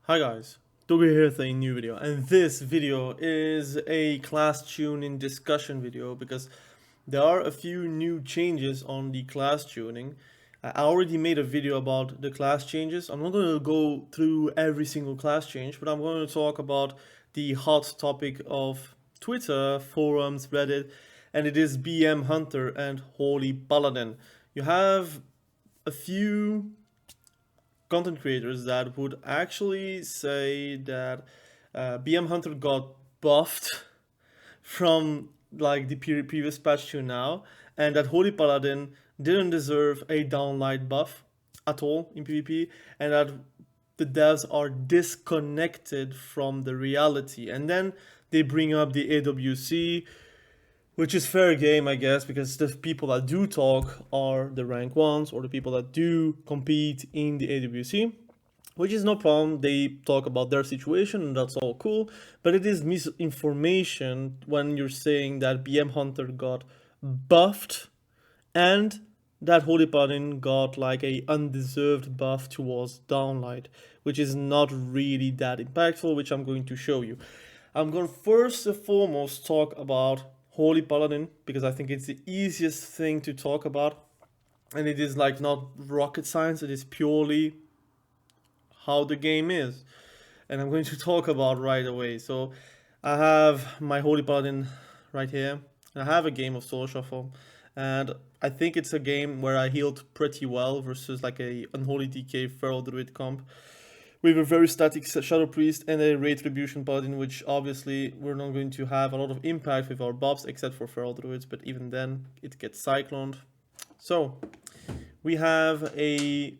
Hi guys, Togi here with a new video, and this video is a class tuning discussion video because there are a few new changes on the class tuning. I already made a video about the class changes. I'm not going to go through every single class change, but I'm going to talk about the hot topic of Twitter, forums, Reddit, and it is BM Hunter and Holy Paladin. You have a few content creators that would actually say that BM Hunter got buffed from like the previous patch to now, and that Holy Paladin didn't deserve a Dawnlight buff at all in PvP, and that the devs are disconnected from the reality. And then they bring up the AWC, which is fair game, I guess, because the people that do talk are the rank ones or the people that do compete in the AWC, which is no problem. They talk about their situation and that's all cool, but it is misinformation when you're saying that BM Hunter got buffed and that Holy Paladin got like a undeserved buff towards Downlight, which is not really that impactful, which I'm going to show you. I'm going to first and foremost talk about Holy Paladin because I think it's the easiest thing to talk about, and it is like not rocket science, it is purely how the game is, and I'm going to talk about right away. So I have my Holy Paladin right here, and I have a game of Soul Shuffle, and I think it's a game where I healed pretty well versus like a unholy DK feral druid comp with a very static Shadow Priest and a Retribution Paladin, which obviously we're not going to have a lot of impact with our buffs except for Feral Druids, but even then it gets cycloned. So we have a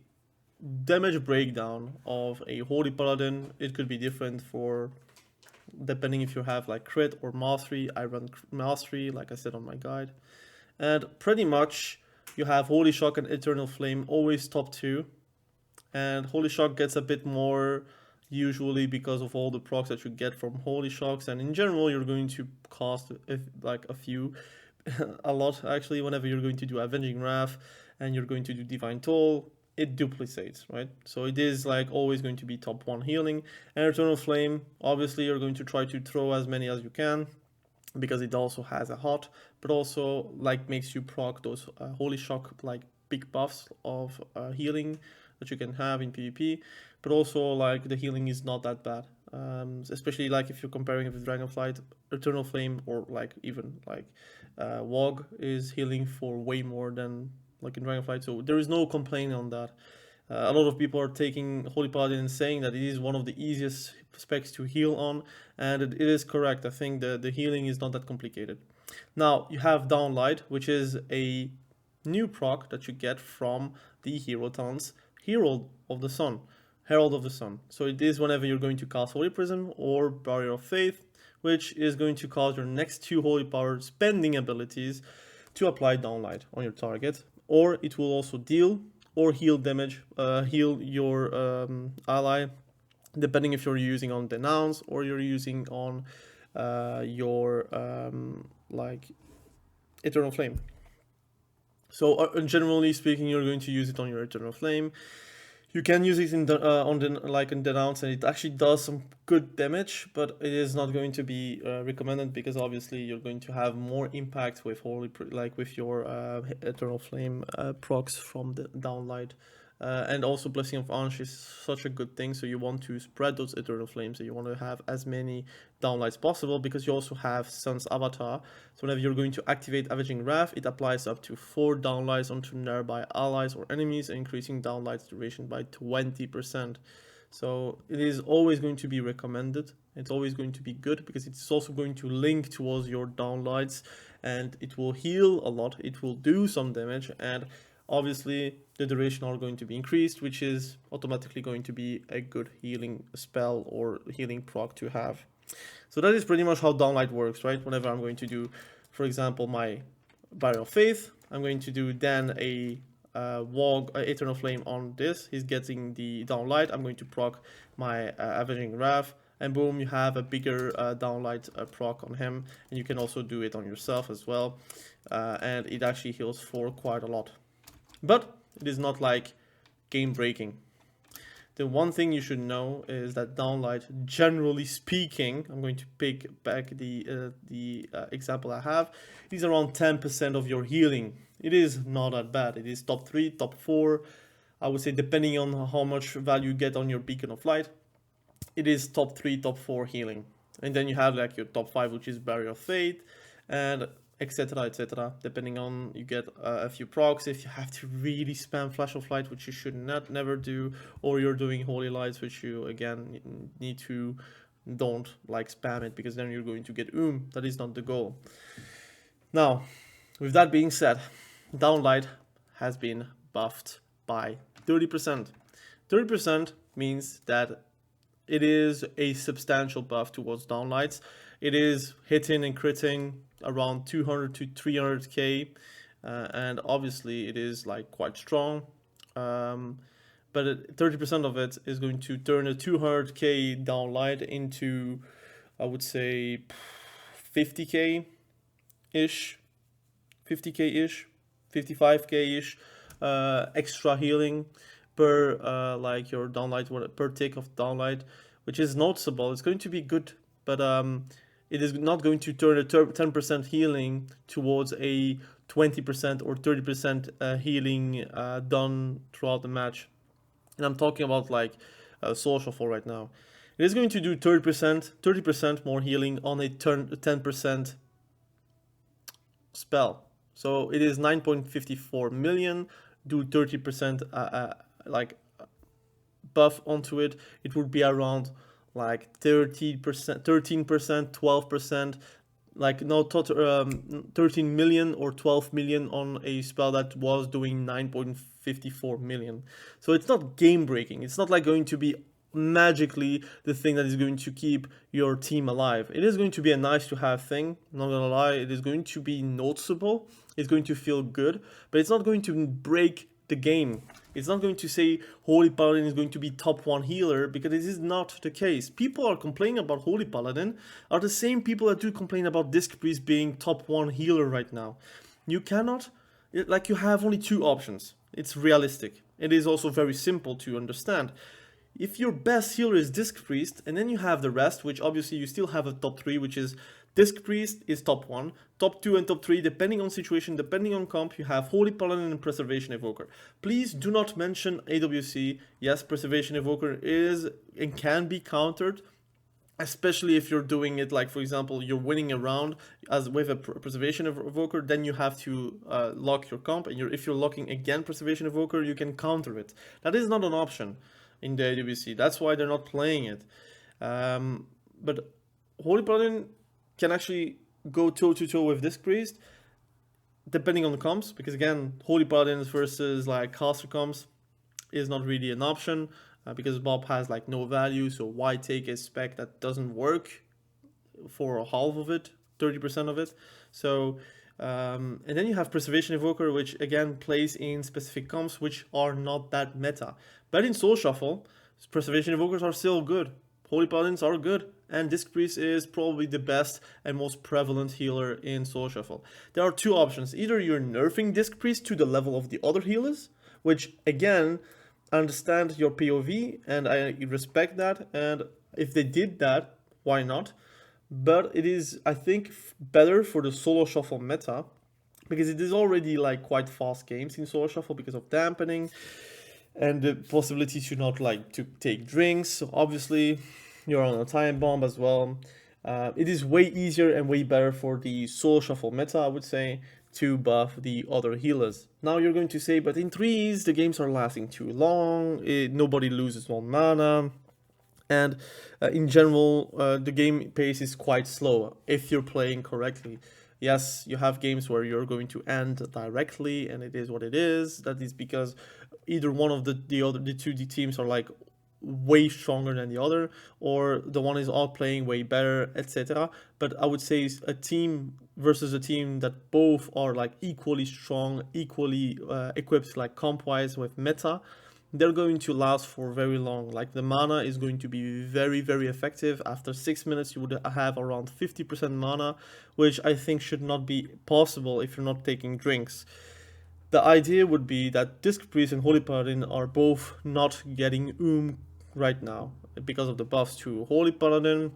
damage breakdown of a Holy Paladin. It could be different for depending if you have like crit or mastery. I run mastery like I said on my guide, and pretty much you have Holy Shock and Eternal Flame always top 2. And Holy Shock gets a bit more usually because of all the procs that you get from Holy Shocks, and in general you're going to cost like a few a lot actually whenever you're going to do Avenging Wrath and you're going to do Divine Toll. It duplicates, right? So it is like always going to be top 1 healing. And Eternal Flame, obviously you're going to try to throw as many as you can because it also has a hot, but also like makes you proc those Holy Shock like big buffs of healing that you can have in PvP, but also like the healing is not that bad, especially like if you're comparing it with Dragonflight. Eternal Flame or like even like Wotlk is healing for way more than like in Dragonflight, so there is no complaint on that. A lot of people are taking Holy Paladin and saying that it is one of the easiest specs to heal on, and it is correct. I think the healing is not that complicated. Now you have Dawnlight, which is a new proc that you get from the hero towns, Herald of the Sun, Herald of the Sun. So it is whenever you're going to cast Holy Prism or Barrier of Faith, which is going to cause your next 2 Holy Power spending abilities to apply Downlight on your target, or it will also deal or heal damage, heal your ally, depending if you're using on Denounce or you're using on your like Eternal Flame. So generally speaking, you're going to use it on your Eternal Flame. You can use it in in Denounce, and it actually does some good damage, but it is not going to be recommended because obviously you're going to have more impact with with your Eternal Flame procs from the Downlight. And also Blessing of Ansh is such a good thing, so you want to spread those Eternal Flames, so you want to have as many Downlights possible because you also have Sun's Avatar. So whenever you're going to activate Avenging Wrath, it applies up to 4 Downlights onto nearby allies or enemies, increasing Downlight's duration by 20%. So it is always going to be recommended. It's always going to be good because it's also going to link towards your Downlights, and it will heal a lot, it will do some damage, and obviously the duration are going to be increased, which is automatically going to be a good healing spell or healing proc to have. So that is pretty much how Dawnlight works, right? Whenever I'm going to do, for example, my Barrier of Faith, I'm going to do then a Eternal Flame on this. He's getting the Downlight. I'm going to proc my Avenging Wrath, and boom, you have a bigger Downlight proc on him, and you can also do it on yourself as well, and it actually heals for quite a lot. But it is not like game breaking. The one thing you should know is that Dawnlight, generally speaking, I'm going to pick back the example I have, is around 10% of your healing. It is not that bad. It is top 3, top 4. I would say depending on how much value you get on your Beacon of Light, it is top 3, top 4 healing. And then you have like your top 5, which is Barrier of Fate, and etc, depending on you get a few procs. If you have to really spam Flash of Light, which you should never do, or you're doing Holy Lights, which you again need to don't like spam it, because then you're going to get that is not the goal. Now, with that being said, Dawnlight has been buffed by 30%. 30% means that it is a substantial buff towards Dawnlights. It is hitting and critting around 200 to 300k, and obviously it is like quite strong. But 30% of it is going to turn a 200k Dawnlight into, I would say, 50k ish, 55k ish extra healing per like your Dawnlight, per tick of Dawnlight, which is noticeable. It's going to be good, but it is not going to turn a 10% healing towards a 20% or 30% healing done throughout the match. And I'm talking about like Soul Shuffle right now. It is going to do 30% more healing on a 10% spell. So it is 9.54 million, do 30% like buff onto it. It would be around like 13%, 12%, like no, 13 million or 12 million on a spell that was doing 9.54 million. So it's not game breaking. It's not like going to be magically the thing that is going to keep your team alive. It is going to be a nice to have thing, not gonna lie. It is going to be noticeable. It's going to feel good, but it's not going to break the game. It's not going to say Holy Paladin is going to be top 1 healer, because this is not the case. People are complaining about Holy Paladin are the same people that do complain about Disc Priest being top 1 healer right now. You cannot, like, you have only 2 options. It's realistic. It is also very simple to understand. If your best healer is Disc Priest, and then you have the rest, which obviously you still have a top 3, which is Disc Priest is top 1, top 2 and top 3, depending on situation, depending on comp, you have Holy Paladin and Preservation Evoker. Please do not mention AWC. Yes, Preservation Evoker is and can be countered, especially if you're doing it like, for example, you're winning a round as with a Preservation Evoker, then you have to lock your comp, and if you're locking again Preservation Evoker, you can counter it. That is not an option in the AWC. That's why they're not playing it. But Holy Paladin can actually go toe-to-toe with Disc Priest, depending on the comps, because again, Holy Paladins versus like caster comps is not really an option, because Bob has like no value, so why take a spec that doesn't work for half of it, 30% of it. So, and then you have Preservation Evoker, which again plays in specific comps which are not that meta. But in Soul Shuffle, Preservation Evokers are still good. Holy Paladins are good, and Disc Priest is probably the best and most prevalent healer in Soul Shuffle. There are 2 options. Either you're nerfing Disc Priest to the level of the other healers, which again, I understand your POV and I respect that, and if they did that, why not? But it is, I think, better for the Solo Shuffle meta, because it is already like quite fast games in Solo Shuffle because of dampening and the possibility to not like to take drinks. So obviously you're on a time bomb as well. It is way easier and way better for the Soul Shuffle meta, I would say, to buff the other healers. Now you're going to say, but in 3s the games are lasting too long, nobody loses 1 mana, and in general the game pace is quite slow if you're playing correctly. Yes, you have games where you're going to end directly, and it is what it is. That is because either one of the 2 teams are like way stronger than the other, or the one is all playing way better, etc. But I would say a team versus a team that both are like equally strong, equally equipped like comp wise with meta, they're going to last for very long. Like the mana is going to be very, very effective. After 6 minutes you would have around 50% mana, which I think should not be possible if you're not taking drinks. The idea would be that Disc Priest and Holy Paladin are both not getting right now because of the buffs to Holy Paladin,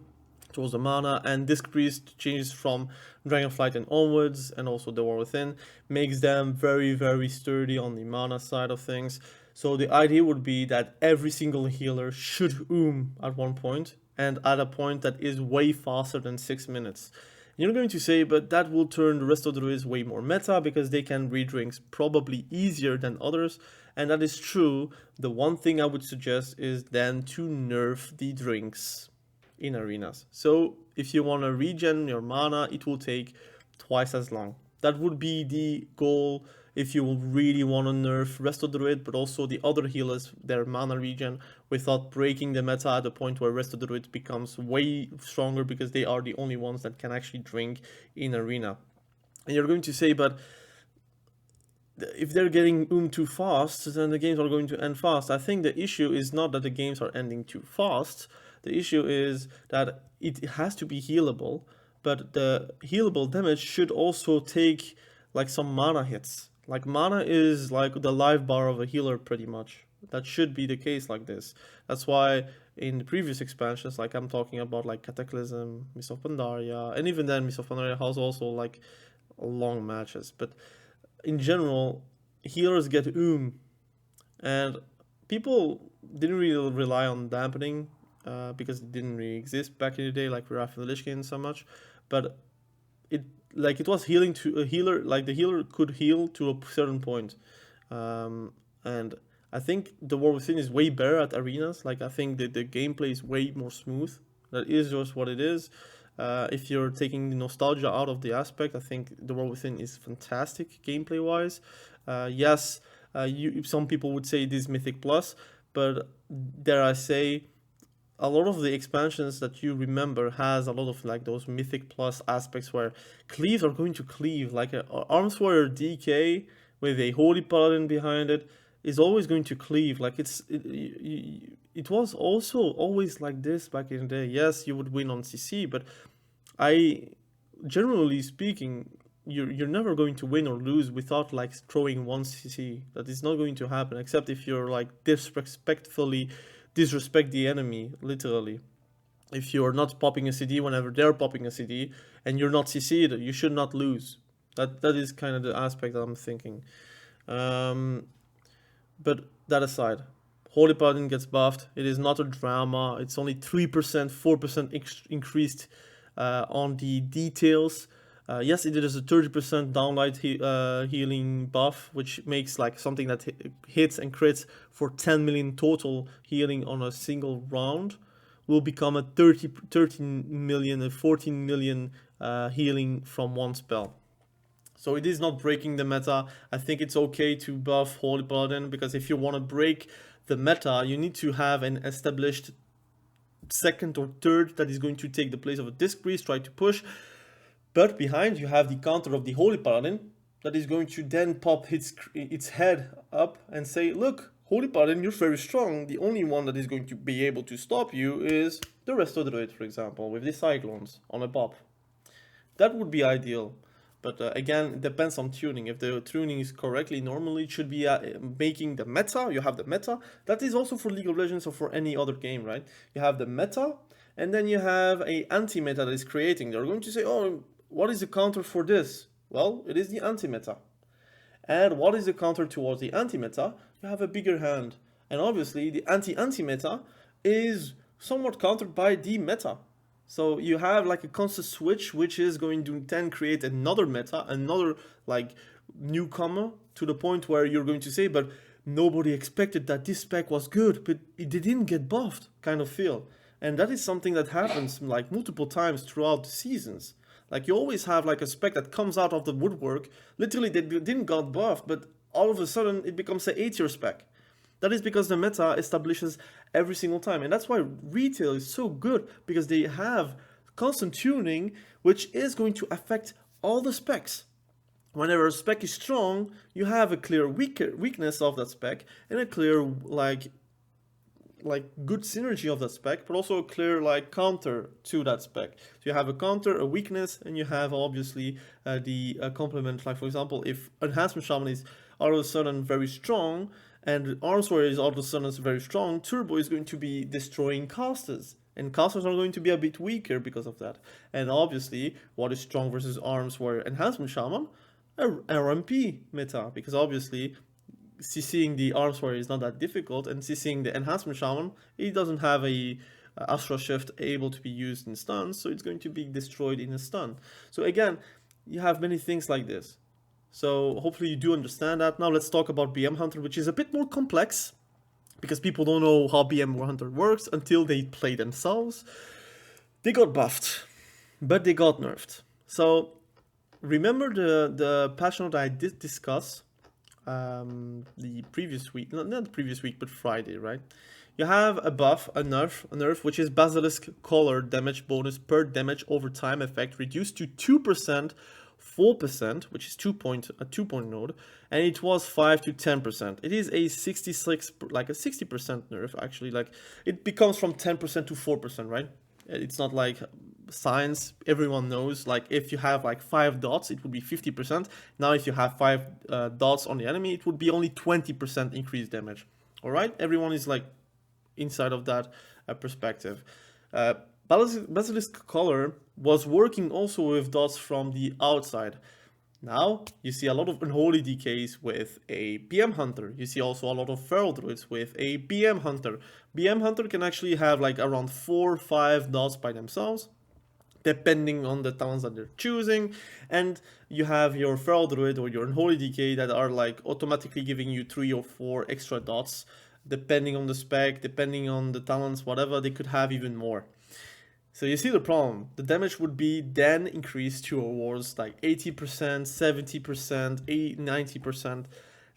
towards the mana, and Disc Priest changes from Dragonflight and onwards, and also the War Within makes them very, very sturdy on the mana side of things. So the idea would be that every single healer should at one point, and at a point that is way faster than 6 minutes. You're going to say, but that will turn the rest of the druids way more meta because they can read drinks probably easier than others, and that is true. The one thing I would suggest is then to nerf the drinks in arenas. So if you want to regen your mana, it will take twice as long. That would be the goal if you really want to nerf Resto Druid, but also the other healers, their mana regen, without breaking the meta at the point where Resto Druid becomes way stronger because they are the only ones that can actually drink in arena. And you're going to say, but if they're getting too fast, then the games are going to end fast. I think the issue is not that the games are ending too fast. The issue is that it has to be healable, but the healable damage should also take like some mana hits. Like mana is like the life bar of a healer pretty much. That should be the case like this. That's why in the previous expansions, like I'm talking about like Cataclysm, Mist of Pandaria, and even then Mist of Pandaria has also like long matches. But in general, healers get and people didn't really rely on dampening because it didn't really exist back in the day, like Wrath of the Lich King so much. But it was healing to a healer, like the healer could heal to a certain point. And I think the War Within is way better at arenas. Like I think that the gameplay is way more smooth. That is just what it is. If you're taking the nostalgia out of the aspect, I think the War Within is fantastic gameplay wise. Yes, some people would say it is Mythic Plus, but dare I say, a lot of the expansions that you remember has a lot of like those Mythic Plus aspects where cleaves are going to cleave. Like an Arms Warrior DK with a Holy Paladin behind it is always going to cleave. Like it was also always like this back in the day. Yes, you would win on CC, but generally speaking, you're never going to win or lose without like throwing one CC. That is not going to happen, except if you're like disrespectfully disrespect the enemy, literally. If you're not popping a CD whenever they're popping a CD and you're not CC'd, you should not lose. That is kind of the aspect that I'm thinking. But that aside, Holy Paladin gets buffed. It is not a drama. It's only 3%, 4% increased on the details. Yes, it is a 30% Dawnlight healing buff, which makes like something that hits and crits for 10 million total healing on a single round will become a 13 million, 14 million healing from one spell. So it is not breaking the meta. I think it's okay to buff Holy Paladin, because if you want to break the meta, you need to have an established second or third that is going to take the place of a Disc Priest, try to push. But behind you have the counter of the Holy Paladin that is going to then pop its head up and say, look, Holy Paladin, you're very strong. The only one that is going to be able to stop you is the Resto Druid, for example, with the Cyclones on a pop. That would be ideal. But again, it depends on tuning. If the tuning is correctly, normally it should be making the meta. You have the meta. That is also for League of Legends or for any other game, right? You have the meta, and then you have a anti-meta that is creating. They're going to say, oh, what is the counter for this? Well, it is the anti-meta. And what is the counter towards the anti-meta? You have a bigger hand. And obviously, the anti-anti-meta is somewhat countered by the meta. So you have like a constant switch, which is going to then create another meta, another like newcomer, to the point where you're going to say, but nobody expected that this spec was good, but it didn't get buffed, kind of feel. And that is something that happens like multiple times throughout the seasons. Like you always have like a spec that comes out of the woodwork, literally they didn't got buffed, but all of a sudden it becomes an 8-tier spec. That is because the meta establishes every single time. And that's why retail is so good, because they have constant tuning, which is going to affect all the specs. Whenever a spec is strong, you have a clear weakness of that spec and a clear like good synergy of that spec, but also a clear like counter to that spec. So you have a counter, a weakness, and you have obviously the complement. Like for example, if enhancement shaman is all of a sudden very strong, and Arms Warrior is all of a sudden very strong, Turbo is going to be destroying casters. And casters are going to be a bit weaker because of that. And obviously, what is strong versus Arms Warrior Enhancement Shaman? RMP meta, because obviously CCing the Arms Warrior is not that difficult, and CCing the Enhancement Shaman, it doesn't have a Astral Shift able to be used in stuns, so it's going to be destroyed in a stun. So again, you have many things like this. So hopefully you do understand that. Now let's talk about BM Hunter, which is a bit more complex, because people don't know how BM Hunter works until they play themselves. They got buffed, but they got nerfed. So remember the patch note I did discuss the previous week, not the previous week, but Friday, right? You have a buff, a nerf, which is Basilisk Collar damage bonus per damage over time effect reduced to 2%, 4%, which is a 2-point node, and it was 5 to 10%. It is a 66, like a 60% nerf actually. Like it becomes from 10% to 4%, right? It's not like science. Everyone knows, like if you have like 5 dots, it would be 50%. Now if you have 5 dots on the enemy, it would be only 20% increased damage. All right, everyone is like inside of that perspective. Basilisk Collar was working also with dots from the outside. Now you see a lot of unholy decays with a BM Hunter. You see also a lot of feral druids with a BM Hunter. BM Hunter can actually have like around 4 or 5 dots by themselves, depending on the talents that they're choosing. And you have your feral druid or your unholy decay that are like automatically giving you 3 or 4 extra dots, depending on the spec, depending on the talents, whatever. They could have even more. So you see the problem. The damage would be then increased towards like 80%, 70%, 80, 90%.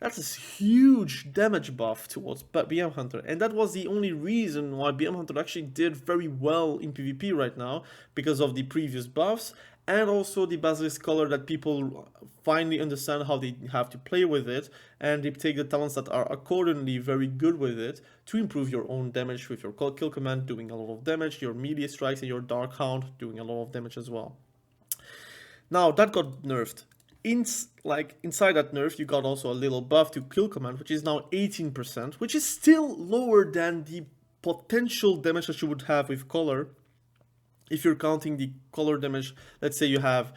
That's a huge damage buff towards BM Hunter. And that was the only reason why BM Hunter actually did very well in PvP right now, because of the previous buffs and also the Basilisk Collar, that people finally understand how they have to play with it, and they take the talents that are accordingly very good with it to improve your own damage with your kill command doing a lot of damage, your melee strikes and your Dark Hound doing a lot of damage as well. Now that got nerfed. Inside that nerf, you got also a little buff to kill command, which is now 18%, which is still lower than the potential damage that you would have with collar. If you're counting the color damage, let's say you have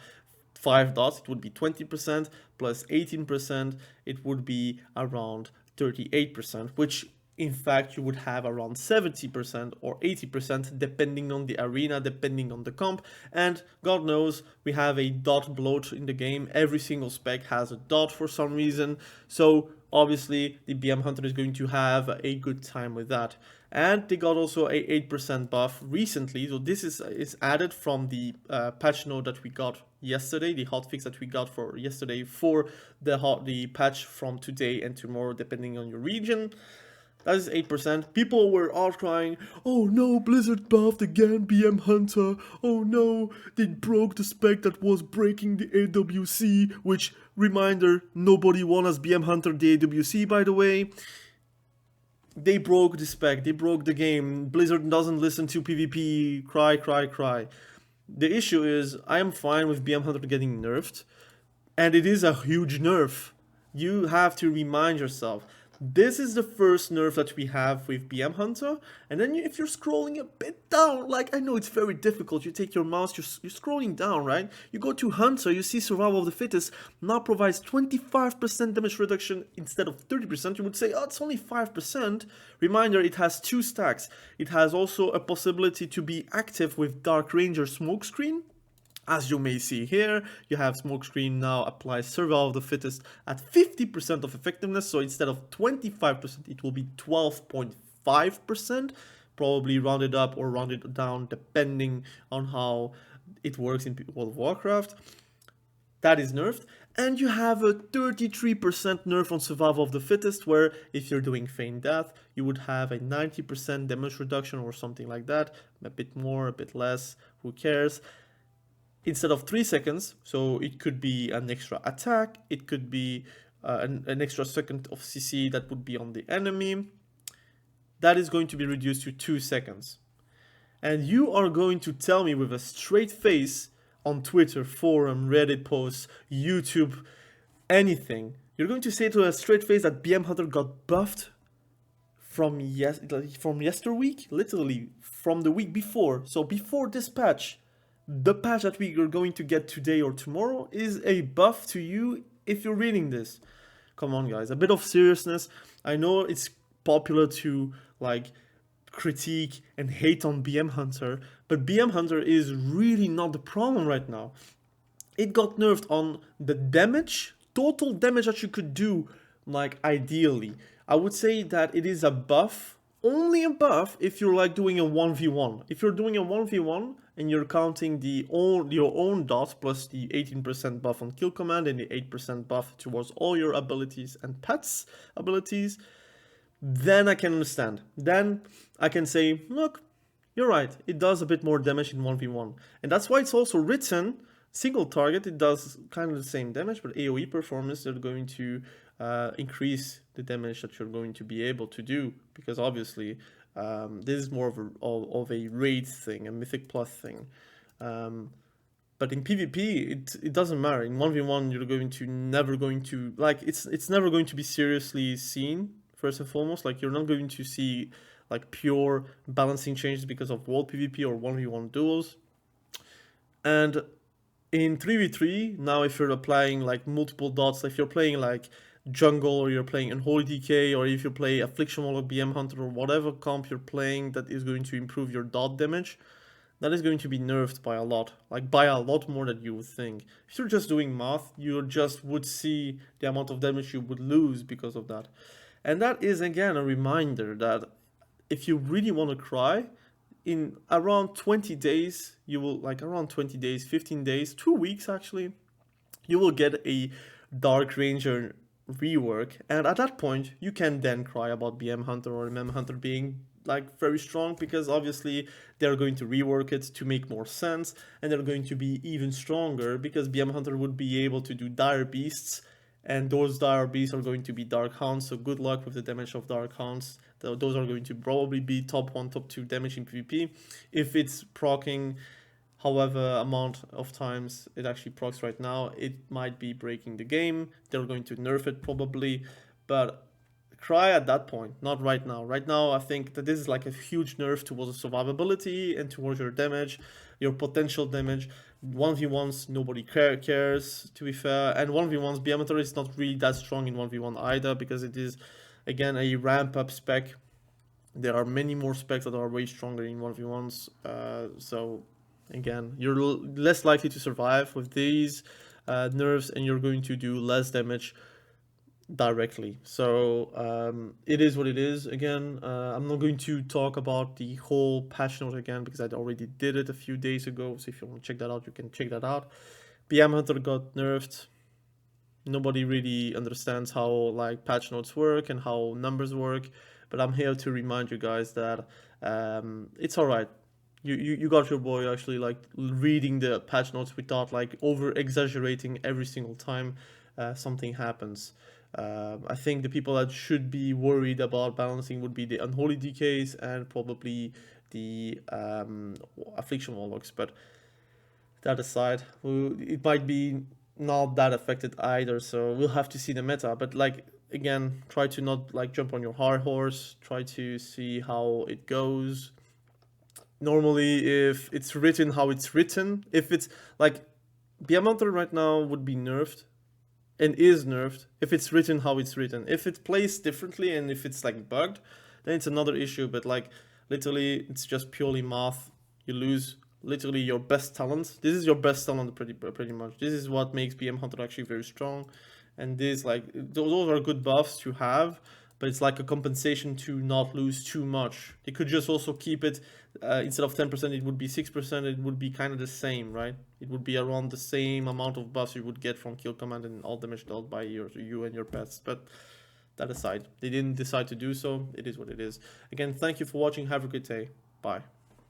5 dots, it would be 20% plus 18%, it would be around 38%, which in fact you would have around 70% or 80% depending on the arena, depending on the comp. And God knows we have a dot bloat in the game. Every single spec has a dot for some reason, so obviously the BM Hunter is going to have a good time with that. And they got also a 8% buff recently, so this is added from the patch note that we got yesterday, the hotfix that we got for yesterday for the patch from today and tomorrow, depending on your region. That is 8%. People were all crying, oh no, Blizzard buffed again BM Hunter. Oh no, they broke the spec that was breaking the AWC, which, reminder, nobody won as BM Hunter the AWC, by the way. They broke the spec, they broke the game. Blizzard doesn't listen to PvP, cry, cry, cry. The issue is, I am fine with BM Hunter getting nerfed, and it is a huge nerf. You have to remind yourself, this is the first nerf that we have with BM Hunter, and then if you're scrolling a bit down, like I know it's very difficult, you take your mouse, you're scrolling down, right? You go to Hunter, you see Survival of the Fittest now provides 25% damage reduction instead of 30%. You would say, oh, it's only 5%. Reminder, it has 2 stacks. It has also a possibility to be active with Dark Ranger Smokescreen. As you may see here, you have Smokescreen now applies Survival of the Fittest at 50% of effectiveness, so instead of 25%, it will be 12.5%, probably rounded up or rounded down depending on how it works in World of Warcraft. That is nerfed. And you have a 33% nerf on Survival of the Fittest, where if you're doing Feign Death, you would have a 90% damage reduction or something like that, a bit more, a bit less, who cares. Instead of 3 seconds, so it could be an extra attack, it could be an extra second of CC that would be on the enemy. That is going to be reduced to 2 seconds. And you are going to tell me with a straight face on Twitter, forum, Reddit posts, YouTube, anything, you're going to say to a straight face that BM Hunter got buffed from yesterweek, literally from the week before. So before this patch, the patch that we are going to get today or tomorrow is a buff to you if you're reading this. Come on, guys, a bit of seriousness. I know it's popular to like critique and hate on BM Hunter, but BM Hunter is really not the problem right now. It got nerfed on the damage, total damage that you could do, like ideally. I would say that it is a buff, only a buff if you're like doing a 1v1. If you're doing a 1v1 and you're counting your own dots plus the 18% buff on kill command and the 8% buff towards all your abilities and pets abilities, then I can understand. Then I can say, look, you're right, it does a bit more damage in 1v1. And that's why it's also written, single target, it does kind of the same damage, but AoE performance, they're going to increase the damage that you're going to be able to do, because obviously this is more of a raid thing, a mythic plus thing. But in PvP, it doesn't matter. In 1v1, you're never going to like it's never going to be seriously seen. First and foremost, like you're not going to see like pure balancing changes because of world PvP or 1v1 duels. And in 3v3, now if you're applying like multiple dots, if you're playing like jungle or you're playing unholy DK, or if you play affliction or BM Hunter or whatever comp you're playing that is going to improve your dot damage, that is going to be nerfed by a lot, like by a lot more than you would think. If you're just doing math, you just would see the amount of damage you would lose because of that. And that is again a reminder that if you really want to cry, in around 20 days, you will, like around 20 days, 15 days, 2 weeks actually, you will get a Dark Ranger rework, and at that point you can then cry about BM Hunter or MM Hunter being like very strong, because obviously they're going to rework it to make more sense, and they're going to be even stronger because BM Hunter would be able to do dire beasts, and those dire beasts are going to be dark hounds, so good luck with the damage of dark hounds. Those are going to probably be top 1, top 2 damage in PvP. If it's proccing however amount of times it actually procs right now, it might be breaking the game. They're going to nerf it probably, but cry at that point, not right now. Right now I think that this is like a huge nerf towards survivability and towards your damage, your potential damage. 1v1s nobody cares, to be fair, and 1v1s BM Hunter is not really that strong in 1v1 either, because it is again a ramp up spec. There are many more specs that are way stronger in 1v1s, so again, you're less likely to survive with these nerfs, and you're going to do less damage directly. So it is what it is. Again, I'm not going to talk about the whole patch note again because I already did it a few days ago. So if you want to check that out, you can check that out. BM Hunter got nerfed. Nobody really understands how like patch notes work and how numbers work, but I'm here to remind you guys that it's all right. You got your boy actually like reading the patch notes without like over exaggerating every single time something happens. I think the people that should be worried about balancing would be the unholy DKs and probably the affliction warlocks, but that aside, it might be not that affected either, so we'll have to see the meta. But like again, try to not like jump on your high horse, try to see how it goes. Normally, if it's written how it's written, if it's like BM Hunter right now would be nerfed and is nerfed if it's written how it's written. If it plays differently and if it's like bugged, then it's another issue. But like literally, it's just purely math. You lose literally your best talent. This is your best talent pretty much. This is what makes BM Hunter actually very strong. And this like those are good buffs to have, but it's like a compensation to not lose too much. They could just also keep it, instead of 10%, it would be 6%, it would be kind of the same, right? It would be around the same amount of buffs you would get from kill command and all damage dealt by you and your pets. But that aside, they didn't decide to do so. It is what it is. Again, thank you for watching. Have a good day. Bye.